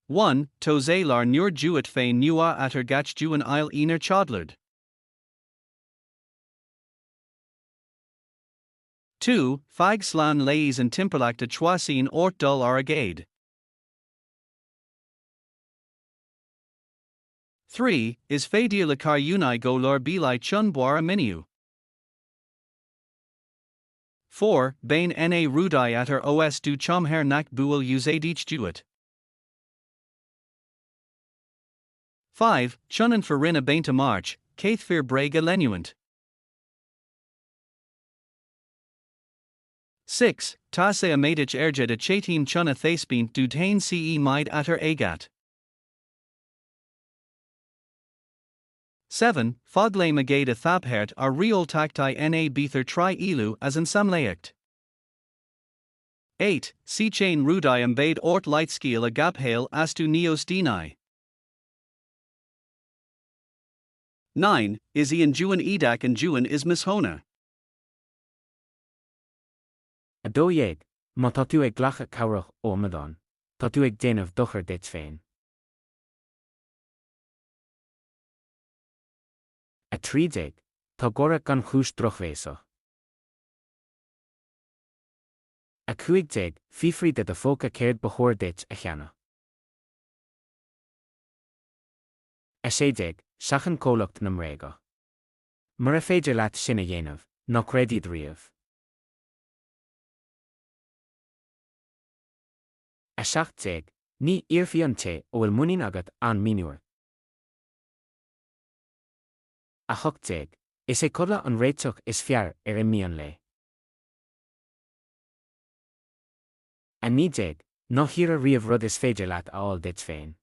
1. Tosalar nur juat fein nua atter gach juan il ener chodlard. 2. Fag slan lays and timperlach de chwasin ort dul aragade. 3. Is fadia lakar unai go lor bilai chun boara minu. 4. Bain na rudai atter os du chomher nak buel uzadich juat. 5. Chunan farina bainta march, kaith fearr brega lenuant. 6. Tase amadich erja de chatin chuna thaspint du dhaoine ce mide atter agat. 7. Foglay magade a thabhairt are reol tacti na beather tri ilu as an samlayacht. 8. Si chain rudai ambade ort lightskiel a gabhail astu neos deni. 9. Is ian juan edak and juan is mishona. A dóieg, má tá tú ag ghlacha cabhrach ómadán, tá tú ag déanamh dochar dit féin. A trídéag, tá gora gan chúis drochvéasach. A cuaigdéag, fífrí de a fóca céird bachóir dit a cheana. A sédéag, seachan cólacht na mréga. Mar a féidir leat sin a dhéanamh, nach réadíd riamh. A seachtdéag, ní iarfion té ó bhfuil muín agat an míniúir. A hochtdéag, is é codla an réiteach is fearr ar I míon le. A nídéag, nó hir a riamh rud is féidir leat aáil dit féin.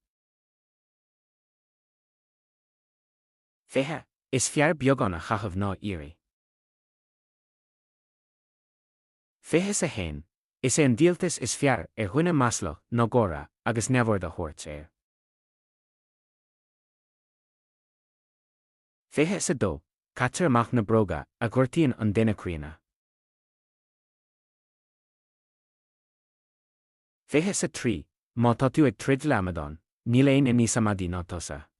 Fithe, is fearr beagán a chachamh ná iarraí. Fithe sa hain, is é an díoltas is fearr ar dhuine maslach nó góra agus neamhord a thuairt air. Fithe sa dó, catar amach na bróga a gcuirtíonn an duine críochna. Fithe sa trí, má tá tú ag trid leamadán, níl aon in níos amadí ná tusa.